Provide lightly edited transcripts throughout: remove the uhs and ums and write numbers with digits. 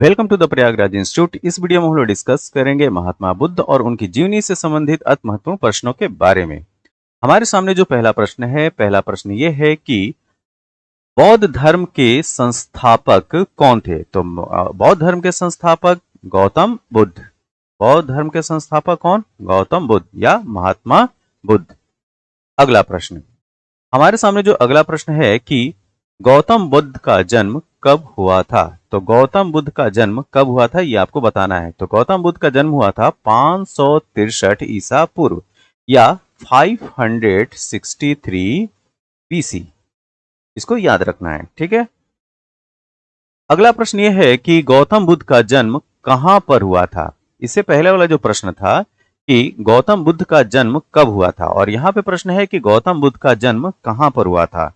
Welcome to the Prayagraj institute. इस video में हम लोग डिस्कस करेंगे महात्मा बुद्ध और उनकी जीवनी से संबंधित अति महत्वपूर्ण प्रश्नों के बारे में। हमारे सामने जो पहला प्रश्न है, पहला प्रश्न ये है कि बौद्ध धर्म के संस्थापक कौन थे? तो बौद्ध धर्म के संस्थापक गौतम बुद्ध। बौद्ध धर्म के संस्थापक कौन? गौतम बुद्ध या महात्मा बुद्ध। अगला प्रश्न, हमारे सामने जो अगला प्रश्न है कि गौतम बुद्ध का जन्म कब हुआ था? तो गौतम बुद्ध का जन्म कब हुआ था ये आपको बताना है। तो गौतम बुद्ध का जन्म हुआ था 563 ईसा पूर्व या 563 बीसी। इसको याद रखना है, ठीक है। अगला प्रश्न यह है कि गौतम बुद्ध का जन्म कहां पर हुआ था? इससे पहले वाला जो प्रश्न था कि गौतम बुद्ध का जन्म कब हुआ था, और यहां पे प्रश्न है कि गौतम बुद्ध का जन्म कहां पर हुआ था।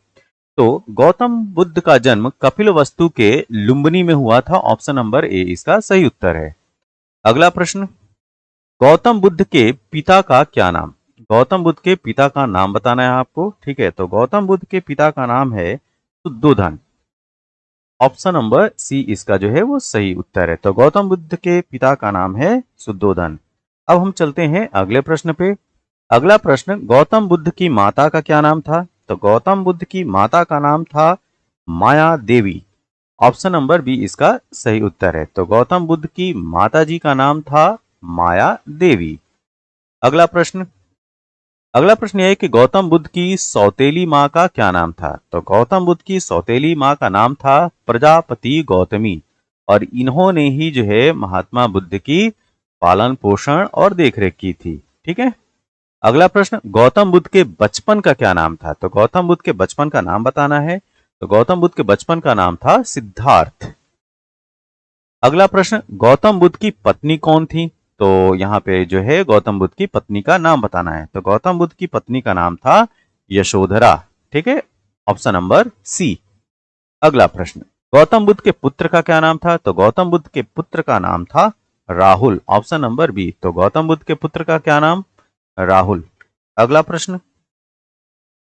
तो गौतम बुद्ध का जन्म कपिलवस्तु के लुम्बिनी में हुआ था। ऑप्शन नंबर ए इसका सही उत्तर है। अगला प्रश्न, गौतम बुद्ध के पिता का क्या नाम? गौतम बुद्ध के पिता का नाम बताना है आपको, ठीक है। तो गौतम बुद्ध के पिता का नाम है शुद्धोधन। ऑप्शन नंबर सी इसका जो है वो सही उत्तर है। तो गौतम बुद्ध के पिता का नाम है शुद्धोधन। अब हम चलते हैं अगले प्रश्न पे। अगला प्रश्न, गौतम बुद्ध की माता का क्या नाम था? तो गौतम बुद्ध की माता का नाम था माया देवी। ऑप्शन नंबर बी इसका सही उत्तर है। तो गौतम बुद्ध की माता जी का नाम था माया देवी। अगला प्रश्न, अगला प्रश्न यह है कि गौतम बुद्ध की सौतेली माँ का क्या नाम था? तो गौतम बुद्ध की सौतेली माँ का नाम था प्रजापति गौतमी, और इन्होंने ही जो है महात्मा बुद्ध की पालन पोषण और देखरेख की थी, ठीक है। अगला प्रश्न, गौतम बुद्ध के बचपन का क्या नाम था? तो गौतम बुद्ध के बचपन का नाम बताना है। तो गौतम बुद्ध के बचपन का नाम था सिद्धार्थ। अगला प्रश्न, गौतम बुद्ध की पत्नी कौन थी? तो यहाँ पे जो है गौतम बुद्ध की पत्नी का नाम बताना है। तो गौतम बुद्ध की पत्नी का नाम था यशोधरा, ठीक है। Option number C. अगला प्रश्न, गौतम बुद्ध के पुत्र का क्या नाम था? तो गौतम बुद्ध के पुत्र का नाम था राहुल। Option number B. तो गौतम बुद्ध के पुत्र का क्या नाम? राहुल। अगला प्रश्न,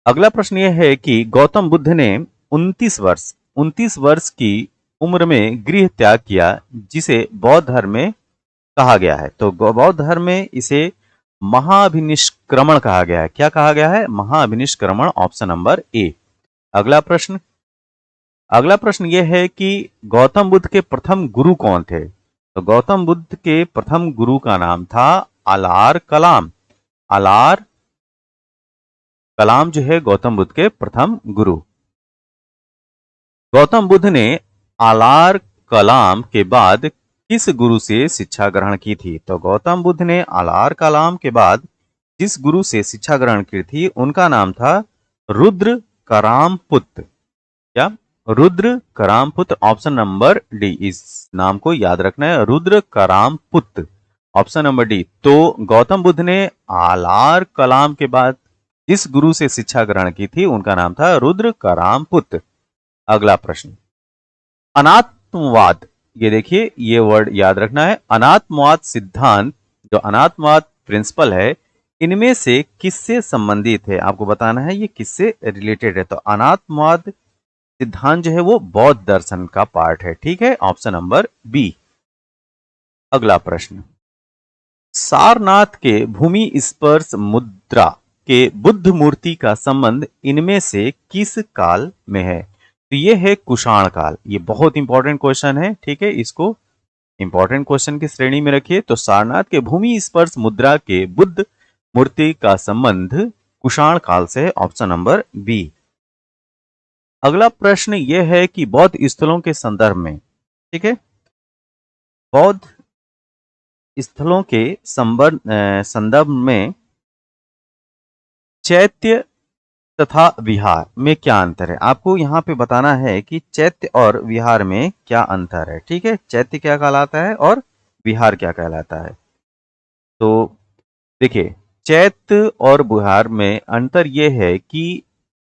अगला प्रश्न यह है कि गौतम बुद्ध ने 29 वर्ष की उम्र में गृह त्याग किया, जिसे बौद्ध धर्म में कहा गया है। तो बौद्ध धर्म में इसे महाभिनिष्क्रमण कहा गया है। क्या कहा गया है? महाभिनिष्क्रमण। Option number A. अगला प्रश्न, अगला प्रश्न यह है कि गौतम बुद्ध के प्रथम गुरु कौन थे? तो गौतम बुद्ध के प्रथम गुरु का नाम था अलार कलाम। अलार कलाम जो है गौतम बुद्ध के प्रथम गुरु। गौतम बुद्ध ने आलार कलाम के बाद किस गुरु से शिक्षा ग्रहण की थी? तो गौतम बुद्ध ने आलार कलाम के बाद जिस गुरु से शिक्षा ग्रहण की थी उनका नाम था रुद्र करामपुत्र। क्या? Rudra Karamputra. Option number D, इस नाम को याद रखना है, Rudra Karamputra. Option number D. तो गौतम बुद्ध ने आलार कलाम के बाद जिस गुरु से शिक्षा ग्रहण की थी उनका नाम था रुद्र करामपुत्र। अगला प्रश्न, अनात्मवाद। ये देखिए, ये वर्ड याद रखना है। अनात्मवाद सिद्धांत, जो अनात्मवाद प्रिंसिपल है, इनमें से किससे संबंधित है? आपको बताना है ये किससे रिलेटेड है। तो अनात्मवाद सिद्धांत जो है वो बौद्ध दर्शन का पार्ट है, ठीक है। Option number B. अगला प्रश्न, सारनाथ के भूमि स्पर्श मुद्रा के बुद्ध मूर्ति का संबंध इनमें से किस काल में है? तो ये है कुषाण काल। ये बहुत इंपॉर्टेंट क्वेश्चन है, ठीक है। इसको इंपॉर्टेंट क्वेश्चन की श्रेणी में रखिए। तो सारनाथ के भूमि स्पर्श मुद्रा के बुद्ध मूर्ति का संबंध कुषाण काल से है। Option number B. अगला प्रश्न यह है कि बौद्ध स्थलों के संदर्भ में, ठीक है, बौद्ध स्थलों के संदर्भ में चैत्य तथा विहार में क्या अंतर है? आपको यहां पे बताना है कि चैत्य और विहार में क्या अंतर है, ठीक है। चैत्य क्या कहलाता है और विहार क्या कहलाता है? तो देखिए, चैत्य और विहार में अंतर यह है कि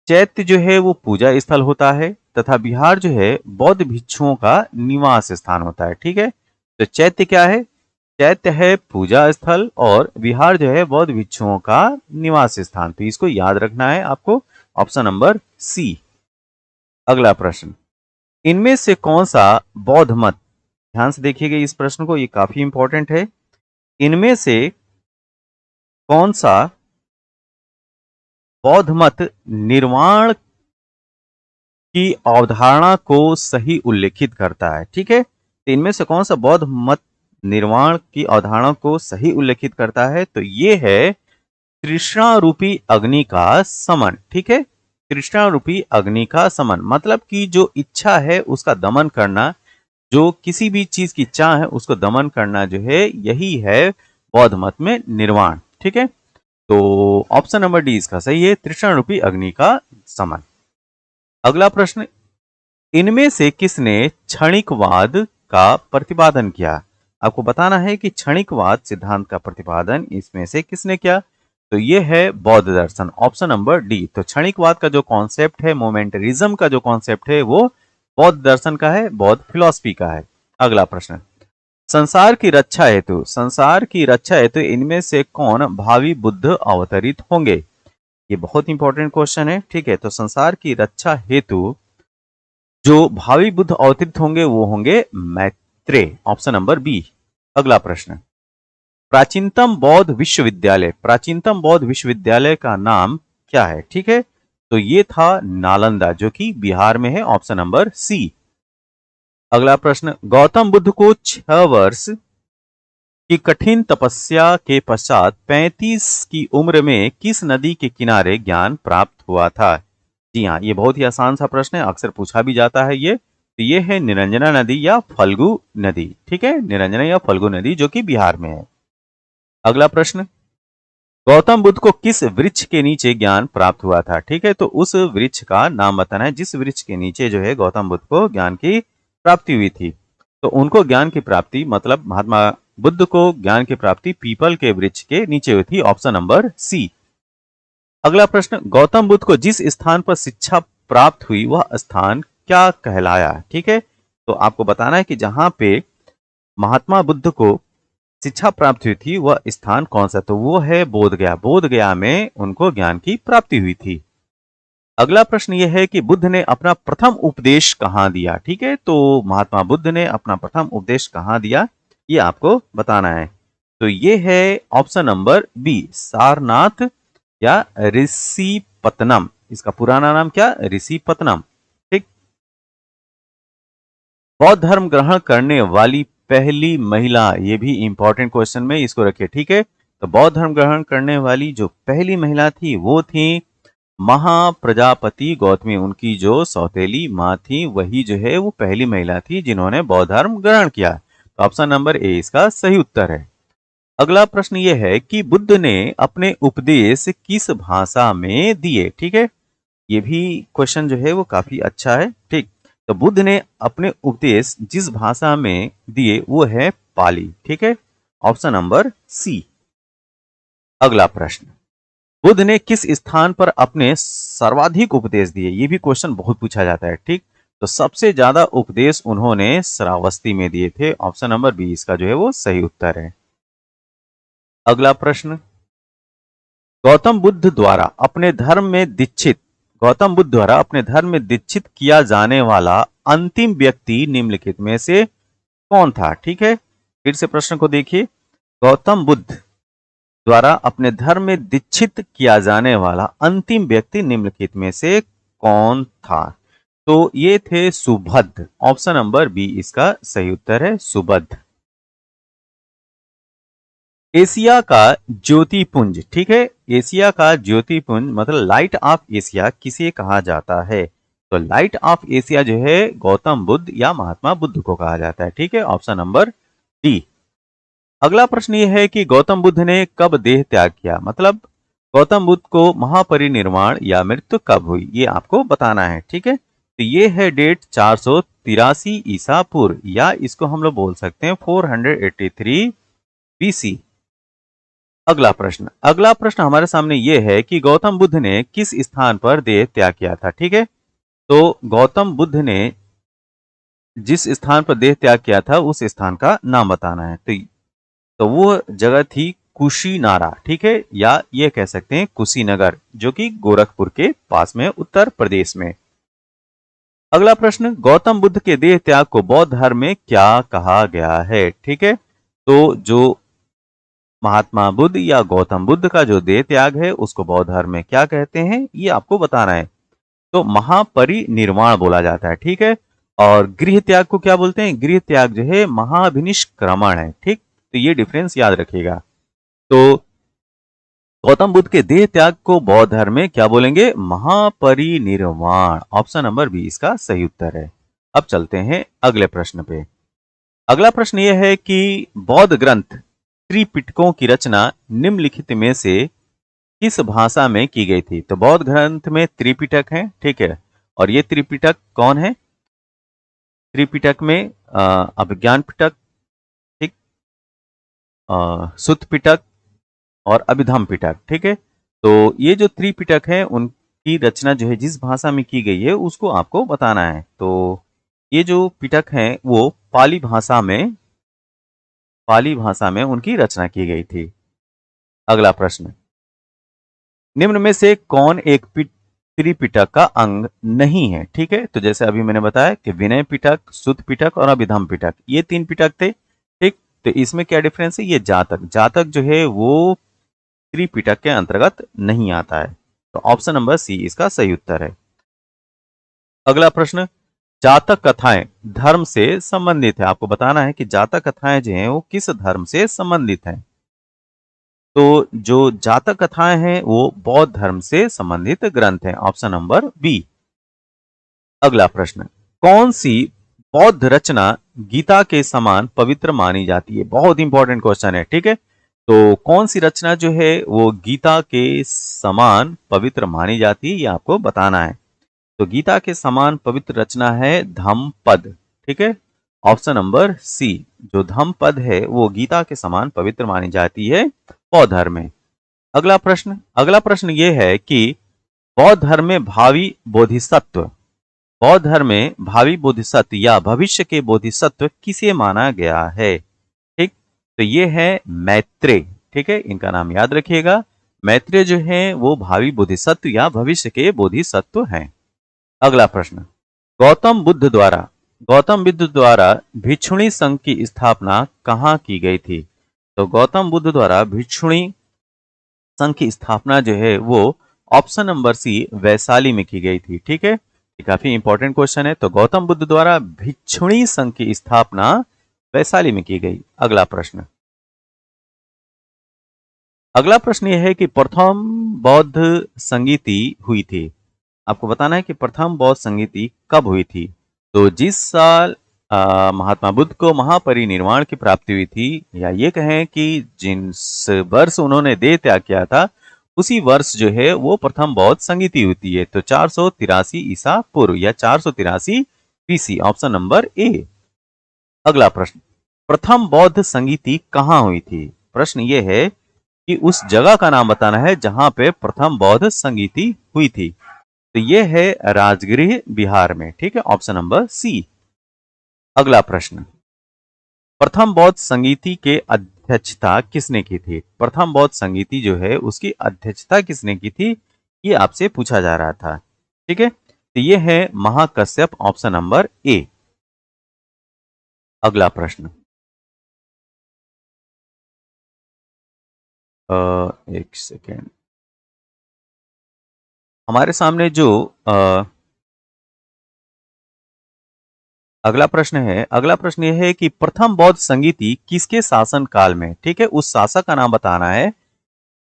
चैत्य जो है वो पूजा स्थल होता है तथा विहार जो है बौद्ध भिक्षुओं का निवास स्थान होता है, ठीक है। तो चैत्य क्या है? चैत्य है पूजा स्थल और विहार जो है बौद्ध भिक्षुओं का निवास स्थान। तो इसको याद रखना है आपको। Option number C. अगला प्रश्न, इनमें से कौन सा बौद्ध मत ध्यान से देखिएगा इस प्रश्न को, ये काफी इंपॉर्टेंट है। इनमें से कौन सा बौद्ध मत निर्वाण की अवधारणा को सही उल्लेखित करता है? ठीक है, तो इनमें से कौन सा बौद्ध मत निर्वाण की अवधारणा को सही उल्लेखित करता है? तो ये है तृष्णा रूपी अग्नि का समन। ठीक है, तृष्णा रूपी अग्नि का समन मतलब कि जो इच्छा है उसका दमन करना, जो किसी भी चीज की इच्छा है उसको दमन करना जो है, यही है बौद्ध मत में निर्वाण। ठीक है, तो ऑप्शन नंबर डी इसका सही है, तृष्णा रूपी अग्नि का समन। अगला प्रश्न, इनमें से किसने क्षणिकवाद का प्रतिपादन किया? आपको बताना है कि क्षणिकवाद सिद्धांत का प्रतिपादन इसमें से किसने किया? तो ये है बौद्ध दर्शन, ऑप्शन नंबर डी। तो क्षणिकवाद का जो कॉन्सेप्ट है, मोमेंटरिज्म का जो कॉन्सेप्ट है, वो बौद्ध दर्शन का है, बौद्ध फिलॉसफी का है। अगला प्रश्न, संसार की रक्षा हेतु इनमें से कौन भावी बुद्ध अवतरित होंगे? ये बहुत इंपॉर्टेंट क्वेश्चन है। ठीक है, तो संसार की रक्षा हेतु जो भावी बुद्ध अवतरित होंगे वो होंगे मैत्रेय, ऑप्शन नंबर बी। अगला प्रश्न, प्राचीनतम बौद्ध विश्वविद्यालय का नाम क्या है? ठीक है, तो ये था नालंदा, जो कि बिहार में है, ऑप्शन नंबर सी। अगला प्रश्न, गौतम बुद्ध को 6 वर्ष की कठिन तपस्या के पश्चात 35 की उम्र में किस नदी के किनारे ज्ञान प्राप्त हुआ था? जी हाँ, ये बहुत ही आसान सा प्रश्न है, अक्सर पूछा भी जाता है ये। तो ये है निरंजना नदी या फल्गु नदी। ठीक है, निरंजना या फल्गु नदी जो कि बिहार में है। अगला प्रश्न, गौतम बुद्ध को किस वृक्ष के नीचे ज्ञान प्राप्त हुआ था? ठीक है, तो उस वृक्ष का नाम बताना है जिस वृक्ष के नीचे जो है गौतम बुद्ध को ज्ञान की प्राप्ति हुई थी। तो उनको ज्ञान की प्राप्ति मतलब महात्मा बुद्ध को ज्ञान की प्राप्ति पीपल के वृक्ष के नीचे हुई थी, ऑप्शन नंबर सी। अगला प्रश्न, गौतम बुद्ध को जिस स्थान पर शिक्षा प्राप्त हुई वह स्थान क्या कहलाया? ठीक है, तो आपको बताना है कि जहां पे महात्मा बुद्ध को शिक्षा प्राप्त हुई थी वह स्थान कौन सा? तो वो है बोध गया। बोध गया में उनको ज्ञान की प्राप्ति हुई थी। अगला प्रश्न यह है कि बुद्ध ने अपना प्रथम उपदेश कहां दिया? ठीक है, तो महात्मा बुद्ध ने अपना प्रथम उपदेश कहां दिया, ये आपको बताना है। तो ये है ऑप्शन नंबर बी, सारनाथ या ऋषिपत्तनम। इसका पुराना नाम क्या? ऋषिपत्तनम। ठीक, बौद्ध धर्म ग्रहण करने वाली पहली महिला, ये भी इंपॉर्टेंट क्वेश्चन में इसको रखिए। ठीक है, तो बौद्ध धर्म ग्रहण करने वाली जो पहली महिला थी वो थी महाप्रजापति गौतमी। उनकी जो सौतेली माँ थी वही जो है वो पहली महिला थी जिन्होंने बौद्ध धर्म ग्रहण किया। तो ऑप्शन नंबर ए इसका सही उत्तर है। अगला प्रश्न ये है कि बुद्ध ने अपने उपदेश किस भाषा में दिए? ठीक है, ये भी क्वेश्चन जो है वो काफी अच्छा है। ठीक, तो बुद्ध ने अपने उपदेश जिस भाषा में दिए वो है पाली। ठीक है, ऑप्शन नंबर सी। अगला प्रश्न, बुद्ध ने किस स्थान पर अपने सर्वाधिक उपदेश दिए? ये भी क्वेश्चन बहुत पूछा जाता है। ठीक, तो सबसे ज्यादा उपदेश उन्होंने श्रावस्ती में दिए थे, ऑप्शन नंबर बी इसका जो है वो सही उत्तर है। अगला प्रश्न, गौतम बुद्ध द्वारा अपने धर्म में दीक्षित गौतम बुद्ध द्वारा अपने धर्म में दीक्षित किया जाने वाला अंतिम व्यक्ति निम्नलिखित में से कौन था? ठीक है, फिर से प्रश्न को देखिए, गौतम बुद्ध द्वारा अपने धर्म में दीक्षित किया जाने वाला अंतिम व्यक्ति निम्नलिखित में से कौन था? तो ये थे सुबुद्ध, ऑप्शन नंबर बी इसका सही उत्तर है, सुबुद्ध। एशिया का ज्योतिपुंज, ठीक है, एशिया का ज्योतिपुंज मतलब लाइट ऑफ एशिया किसे कहा जाता है? तो लाइट ऑफ एशिया जो है गौतम बुद्ध या महात्मा बुद्ध को कहा जाता है। ठीक है, ऑप्शन नंबर डी। अगला प्रश्न ये है कि गौतम बुद्ध ने कब देह त्याग किया? मतलब गौतम बुद्ध को महापरिनिर्वाण या मृत्यु कब हुई, ये आपको बताना है। ठीक है, तो ये है डेट 483 ईसा पूर्व, या इसको हम लोग बोल सकते हैं 483 बीसी। अगला प्रश्न हमारे सामने ये है कि गौतम बुद्ध ने किस स्थान पर देह त्याग किया था? ठीक है, तो गौतम बुद्ध ने जिस स्थान पर देह त्याग किया था उस स्थान का नाम बताना है। तो वो जगह थी कुशीनारा। ठीक है, या ये कह सकते हैं कुशीनगर, जो कि गोरखपुर के पास में उत्तर प्रदेश में। अगला प्रश्न, गौतम बुद्ध के देह त्याग को बौद्ध धर्म में क्या कहा गया है? ठीक है, तो जो महात्मा बुद्ध या गौतम बुद्ध का जो देह त्याग है उसको बौद्ध धर्म में क्या कहते हैं, ये आपको बताना है। तो महापरिनिर्वाण बोला जाता है, ठीक है। और गृह त्याग को क्या बोलते हैं? गृह त्याग जो है महाभिनिष्क्रमण है, ठीक। तो ये डिफरेंस याद रखिएगा। तो गौतम बुद्ध के देह त्याग को बौद्ध धर्म में क्या बोलेंगे? महापरिनिर्वाण। ऑप्शन नंबर बी इसका सही उत्तर है। अब चलते हैं अगले प्रश्न पे। अगला प्रश्न यह है कि बौद्ध ग्रंथ त्रिपिटकों की रचना निम्नलिखित में से किस भाषा में की गई थी? तो बौद्ध ग्रंथ में त्रिपिटक है, ठीक है। और ये त्रिपिटक कौन है? त्रिपिटक में अभिज्ञान पिटक, ठीक, सुत्त पिटक और अभिधम्म पिटक, ठीक है। तो ये जो त्रिपिटक है उनकी रचना जो है जिस भाषा में की गई है उसको आपको बताना है। तो ये जो पिटक है वो पाली भाषा में उनकी रचना की गई थी। अगला प्रश्न, निम्न में से कौन एक त्रिपिटक का अंग नहीं है? ठीक है, तो जैसे अभी मैंने बताया कि विनय पिटक, सुत्त पिटक और अभिधम्म पिटक, ये 3 पिटक थे, ठीक। तो इसमें क्या डिफरेंस है? ये जातक जो है वो त्रिपिटक के अंतर्गत नहीं आता है। तो ऑप्शन नंबर सी इसका सही उत्तर है। अगला प्रश्न, जातक कथाएं धर्म से संबंधित है। आपको बताना है कि जातक कथाएं जो हैं वो किस धर्म से संबंधित हैं। तो जो जातक कथाएं हैं वो बौद्ध धर्म से संबंधित ग्रंथ हैं। Option number B. अगला प्रश्न, कौन सी बौद्ध रचना गीता के समान पवित्र मानी जाती है? बहुत इंपॉर्टेंट क्वेश्चन है, ठीक है। तो कौन सी रचना जो है वो गीता के समान पवित्र मानी जाती है, ये आपको बताना है। तो गीता के समान पवित्र रचना है धम्मपद, ठीक है। ऑप्शन नंबर सी, जो धम्मपद है वो गीता के समान पवित्र मानी जाती है बौद्ध धर्म में। अगला प्रश्न ये है कि बौद्ध धर्म में बौद्ध धर्म में भावी बोधिसत्व या भविष्य के बोधिसत्व किसे माना गया है? ठीक, तो ये है मैत्रेय, ठीक है, इनका नाम याद रखिएगा। मैत्रेय जो है वो भावी बोधिसत्व या भविष्य के बोधिसत्व हैं। अगला प्रश्न, गौतम बुद्ध द्वारा भिक्षुणी संघ की स्थापना कहाँ की गई थी? तो गौतम बुद्ध द्वारा भिक्षुणी संघ की स्थापना जो है वो ऑप्शन नंबर सी वैशाली में की गई थी, ठीक है। ये काफी इंपॉर्टेंट क्वेश्चन है। तो गौतम बुद्ध द्वारा भिक्षुणी संघ की स्थापना वैशाली में की गई। अगला प्रश्न यह है कि प्रथम बौद्ध संगीति हुई थी। आपको बताना है कि प्रथम बौद्ध संगीति कब हुई थी। तो जिस साल महात्मा बुद्ध को महापरिनिर्वाण की प्राप्ति हुई थी, या ये कहें कि जिस वर्ष उन्होंने देह त्याग किया था उसी वर्ष जो है वो प्रथम बौद्ध संगीति होती है। तो 483 ईसा पूर्व या 483 बीसी। Option number A. अगला प्रश्न, प्रथम बौद्ध संगीति कहाँ हुई थी? प्रश्न ये है कि उस जगह का नाम बताना है जहां पे प्रथम बौद्ध संगीति हुई थी। तो ये है राजगृह बिहार में, ठीक है। Option number C. अगला प्रश्न, प्रथम बौद्ध संगीति के अध्यक्षता किसने की थी? प्रथम बौद्ध संगीति जो है उसकी अध्यक्षता किसने की थी, ये आपसे पूछा जा रहा था, ठीक है। तो ये है महाकश्यप। Option number A. अगला प्रश्न, एक सेकेंड, हमारे सामने जो अगला प्रश्न यह है कि प्रथम बौद्ध संगीति किसके शासन काल में, ठीक है, उस शासक का नाम बताना है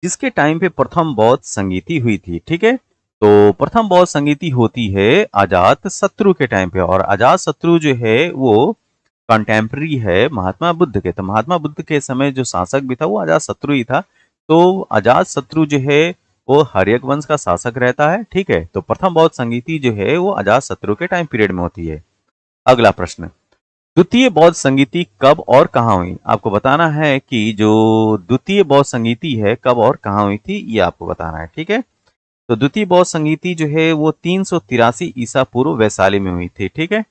जिसके टाइम पे प्रथम बौद्ध संगीति हुई थी, ठीक है। तो प्रथम बौद्ध संगीति होती है अजात शत्रु के टाइम पे, और अजात शत्रु जो है वो कंटेम्प्रेरी है महात्मा बुद्ध के। तो महात्मा बुद्ध के समय जो शासक भी था वो अजात शत्रु ही था। तो अजात शत्रु जो है वो हर्यक वंश का शासक रहता है, ठीक है। तो प्रथम बौद्ध संगीति जो है वो अजात शत्रु के टाइम पीरियड में होती है। अगला प्रश्न, द्वितीय बौद्ध संगीति कब और कहां हुई? आपको बताना है कि जो द्वितीय बौद्ध संगीति है कब और कहां हुई थी, ये आपको बताना है, ठीक है। तो द्वितीय बौद्ध संगीति जो है वो 383 ईसा पूर्व वैशाली में हुई थी, ठीक है।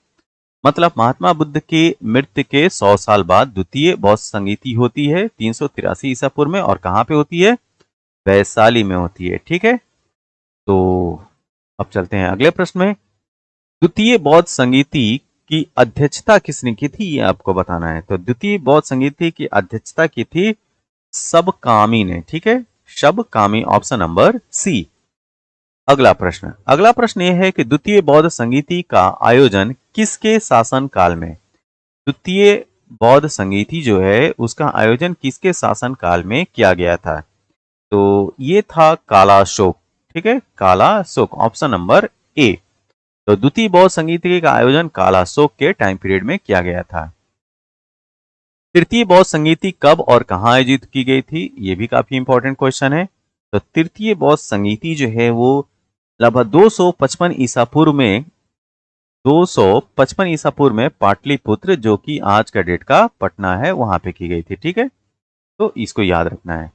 मतलब महात्मा बुद्ध की मृत्यु के 100 साल बाद द्वितीय बौद्ध संगीति होती है 383 ईसा पूर्व में, और कहां पे होती है? वैशाली में होती है, ठीक है। तो अब चलते हैं अगले प्रश्न में। द्वितीय बौद्ध संगीति की अध्यक्षता किसने की थी, ये आपको बताना है। तो द्वितीय बौद्ध संगीति की अध्यक्षता की थी सबकामी ने, ठीक है, सबकामी, ऑप्शन नंबर सी। अगला प्रश्न यह है कि द्वितीय बौद्ध संगीति का आयोजन किसके शासन काल में, द्वितीय बौद्ध संगीति जो है उसका आयोजन किसके शासन काल में किया गया था। तो ये था कालाशोक, ठीक है, कालाशोक, ऑप्शन नंबर ए। तो द्वितीय बौद्ध संगीति का आयोजन कालाशोक के टाइम पीरियड में किया गया था। तृतीय बौद्ध संगीति कब और कहां आयोजित की गई थी, ये भी काफी इंपॉर्टेंट क्वेश्चन है। तो तृतीय बौद्ध संगीति जो है वो लगभग 255 ईसा पूर्व में 255 ईसा पूर्व में पाटलिपुत्र, जो कि आज का डेट का पटना है, वहां पे की गई थी, ठीक है। तो इसको याद रखना है।